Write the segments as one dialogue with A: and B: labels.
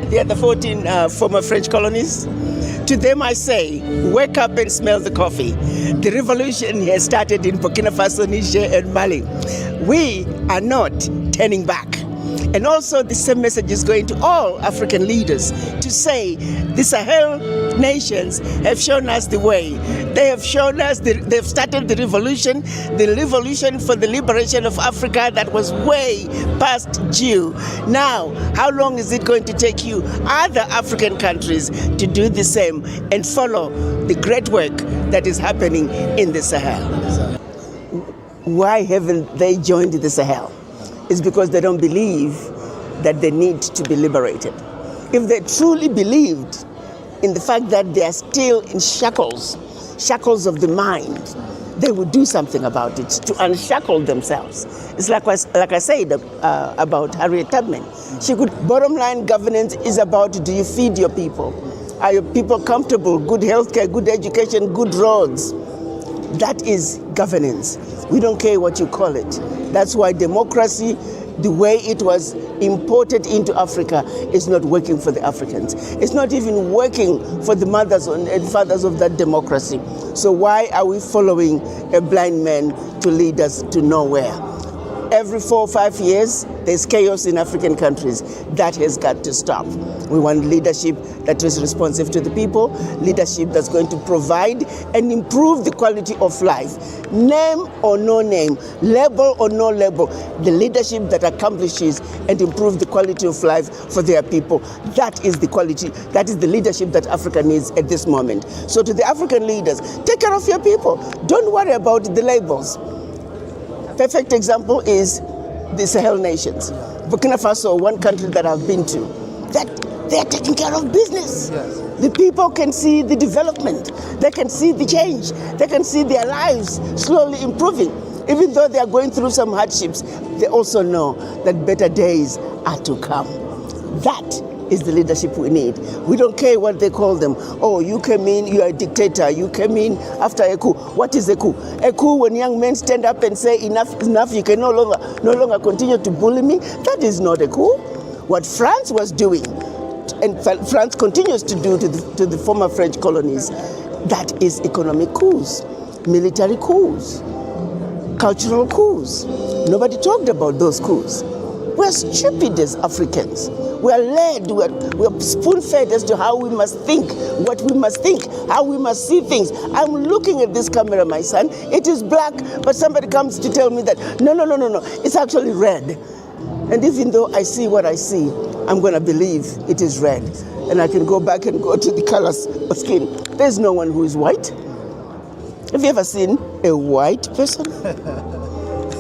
A: They are the 14 former French colonies. To them I say, wake up and smell the coffee. The revolution has started in Burkina Faso, Niger and Mali. We are not turning back. And also the same message is going to all African leaders to say the Sahel nations have shown us the way. They have shown us, they've started the revolution for the liberation of Africa that was way past due. Now, how long is it going to take you, other African countries, to do the same and follow the great work that is happening in the Sahel? Why haven't they joined the Sahel? It's because they don't believe that they need to be liberated. If they truly believed in the fact that they are still in shackles of the mind, they would do something about it to unshackle themselves. It's like I said about Harriet Tubman. She could, bottom line governance is about, do you feed your people? Are your people comfortable? Good healthcare, good education, good roads. That is governance. We don't care what you call it. That's why democracy, the way it was imported into Africa, is not working for the Africans. It's not even working for the mothers and fathers of that democracy. So why are we following a blind man to lead us to nowhere? Every 4 or 5 years, there's chaos in African countries. That has got to stop. We want leadership that is responsive to the people, leadership that's going to provide and improve the quality of life. Name or no name, label or no label, the leadership that accomplishes and improves the quality of life for their people. That is the quality, that is the leadership that Africa needs at this moment. So to the African leaders, take care of your people. Don't worry about the labels. Perfect example is the Sahel nations. Burkina Faso, one country that I've been to, that they're taking care of business. Yes. The people can see the development. They can see the change. They can see their lives slowly improving. Even though they are going through some hardships, they also know that better days are to come. That is the leadership we need. We don't care what they call them. Oh, you came in, you are a dictator. You came in after a coup. What is a coup? A coup when young men stand up and say, enough is enough, you can no longer continue to bully me. That is not a coup. What France was doing, and France continues to do to the former French colonies, that is economic coups, military coups, cultural coups. Nobody talked about those coups. We're stupid as Africans. We are led, we are spoon-fed as to how we must think, what we must think, how we must see things. I'm looking at this camera, my son. It is black, but somebody comes to tell me that, no, it's actually red. And even though I see what I see, I'm going to believe it is red. And I can go back and go to the colors of skin. There's no one who is white. Have you ever seen a white person?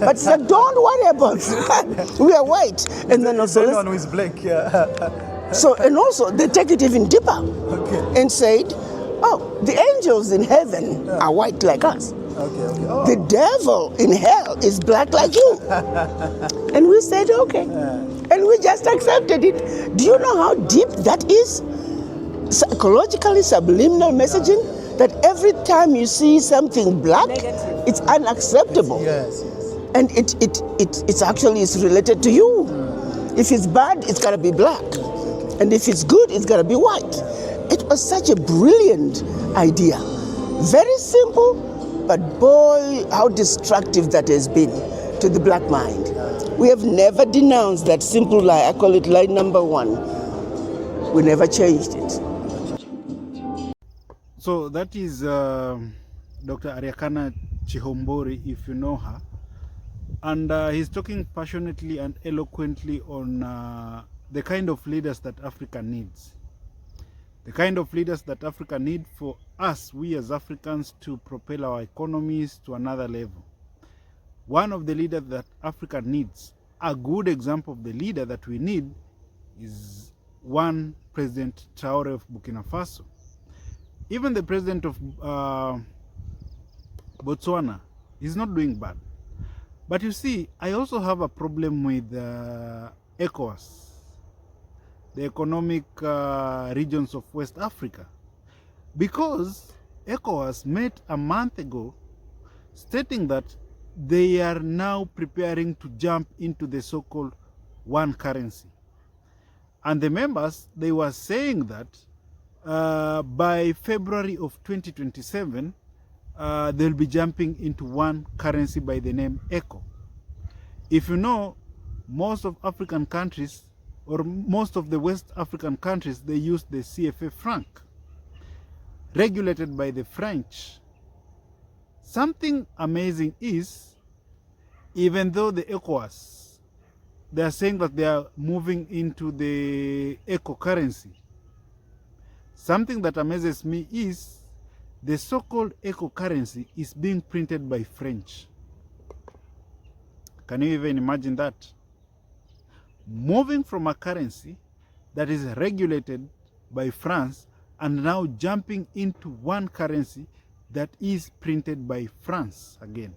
A: But it's like, don't worry about that. We are white. And then also,
B: no one who is black, yeah.
A: So, and also, they take it even deeper.
B: Okay.
A: And said, oh, the angels in heaven are white like us.
B: Okay. Oh.
A: The devil in hell is black like you. And we said, okay. And we just accepted it. Do you know how deep that is? Psychologically subliminal messaging, that every time you see something black, it's unacceptable.
B: Yes.
A: And it's actually is related to you. If it's bad, it's gotta be black. And if it's good, it's gotta be white. It was such a brilliant idea. Very simple, but boy, how destructive that has been to the black mind. We have never denounced that simple lie. I call it lie number 1. We never changed it.
C: So that is Dr. Ariakana Chihombori, if you know her. And he's talking passionately and eloquently on the kind of leaders that Africa needs. The kind of leaders that Africa needs for us, we as Africans, to propel our economies to another level. One of the leaders that Africa needs, a good example of the leader that we need, is one President Traoré of Burkina Faso. Even the president of Botswana is not doing bad. But you see, I also have a problem with ECOWAS, the economic regions of West Africa, because ECOWAS met a month ago stating that they are now preparing to jump into the so-called one currency. And the members, they were saying that by February of 2027, they'll be jumping into one currency by the name ECO. If you know, most of African countries, or most of the West African countries, they use the CFA franc, regulated by the French. Something amazing is, even though the ECOWAS, they are saying that they are moving into the ECO currency, something that amazes me is the so-called ECO currency is being printed by French. Can you even imagine that? Moving from a currency that is regulated by France and now jumping into one currency that is printed by France again.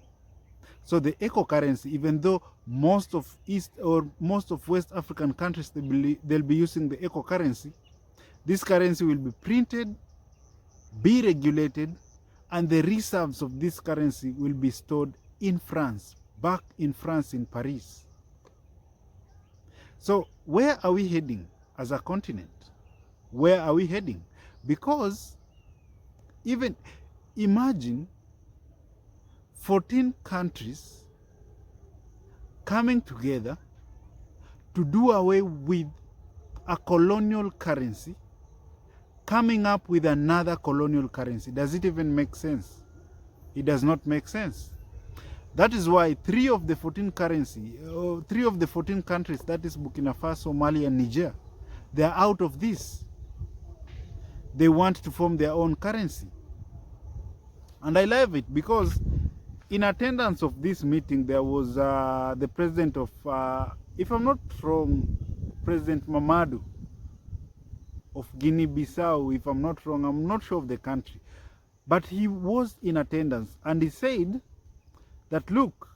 C: So the ECO currency, even though most of East or most of West African countries, they'll be using the ECO currency, this currency will be printed, be regulated, and the reserves of this currency will be stored in France, back in France, in Paris. So where are we heading as a continent? Where are we heading? Because even imagine 14 countries coming together to do away with a colonial currency, coming up with another colonial currency. Does it even make sense? It does not make sense. That is why three of the 14 countries, that is Burkina Faso, Mali, and Niger, they are out of this. They want to form their own currency. And I love it because in attendance of this meeting, there was the president of, if I'm not wrong, President Mamadou of Guinea-Bissau, if I'm not wrong, I'm not sure of the country. But he was in attendance and he said that, look,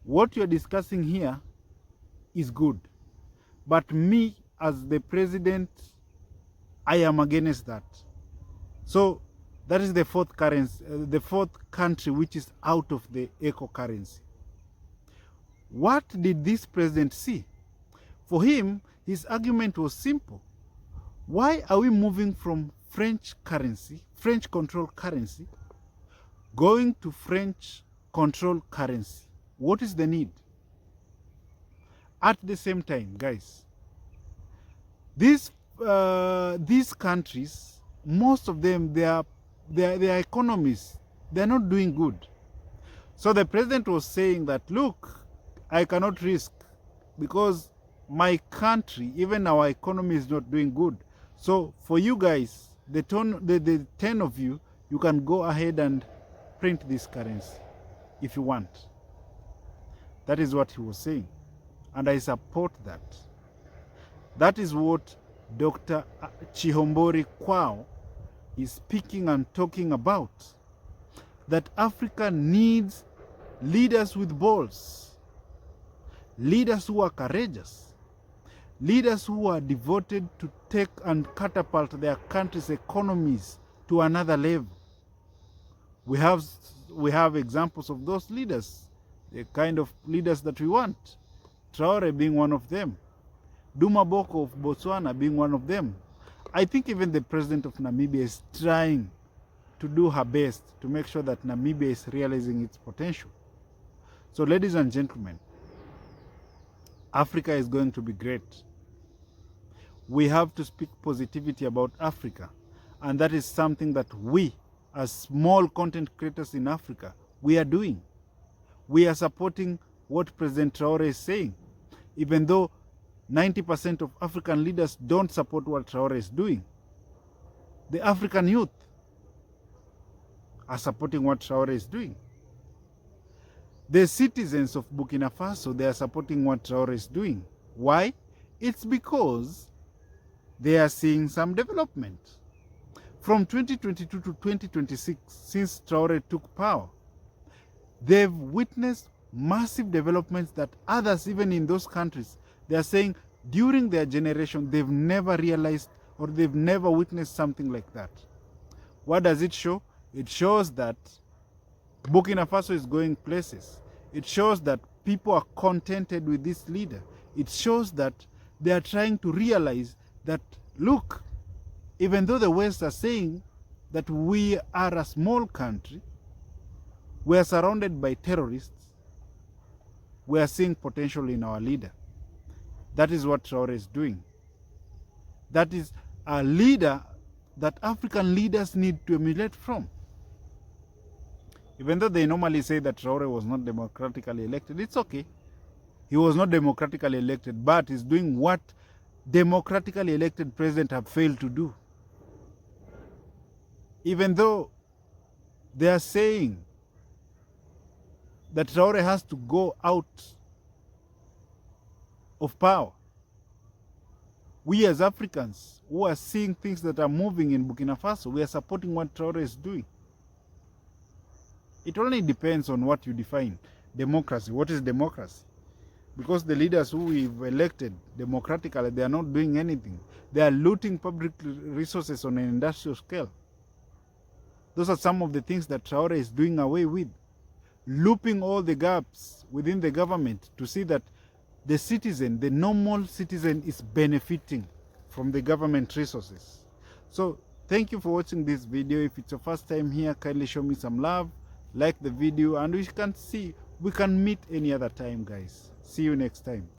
C: what you're discussing here is good. But me, as the president, I am against that. So that is the fourth currency, the fourth country which is out of the ECO currency. What did this president see? For him, his argument was simple. Why are we moving from French currency, French control currency, going to French control currency? What is the need? At the same time, guys, these countries, most of them, their economies, they're not doing good. So the president was saying that, look, I cannot risk because my country, even our economy is not doing good. So for you guys, the 10 of you, you can go ahead and print this currency if you want. That is what he was saying. And I support that. That is what Dr. Chihombori Kwao is speaking and talking about. That Africa needs leaders with balls, leaders who are courageous, leaders who are devoted to take and catapult their country's economies to another level. We have examples of those leaders, the kind of leaders that we want. Traoré being one of them. Duma Boko of Botswana being one of them. I think even the president of Namibia is trying to do her best to make sure that Namibia is realizing its potential. So ladies and gentlemen, Africa is going to be great. We have to speak positivity about Africa. And that is something that we, as small content creators in Africa, we are doing. We are supporting what President Traoré is saying. Even though 90% of African leaders don't support what Traoré is doing, the African youth are supporting what Traoré is doing. The citizens of Burkina Faso, they are supporting what Traoré is doing. Why? It's because they are seeing some development. From 2022 to 2026, since Traoré took power, they've witnessed massive developments that others, even in those countries, they are saying during their generation, they've never realized or they've never witnessed something like that. What does it show? It shows that Burkina Faso is going places. It shows that people are contented with this leader. It shows that they are trying to realize that, look, even though the West are saying that we are a small country, we are surrounded by terrorists, we are seeing potential in our leader. That is what Traoré is doing. That is a leader that African leaders need to emulate from. Even though they normally say that Traoré was not democratically elected, it's okay. He was not democratically elected, but he's doing what democratically elected presidents have failed to do. Even though they are saying that Traoré has to go out of power, we as Africans who are seeing things that are moving in Burkina Faso, we are supporting what Traoré is doing. It only depends on what you define democracy. What is democracy? Because the leaders who we've elected democratically, they are not doing anything. They are looting public resources on an industrial scale. Those are some of the things that Traoré is doing away with. Looping all the gaps within the government to see that the citizen, the normal citizen, is benefiting from the government resources. So thank you for watching this video. If it's your first time here, kindly show me some love, like the video, and we can meet any other time, guys. See you next time.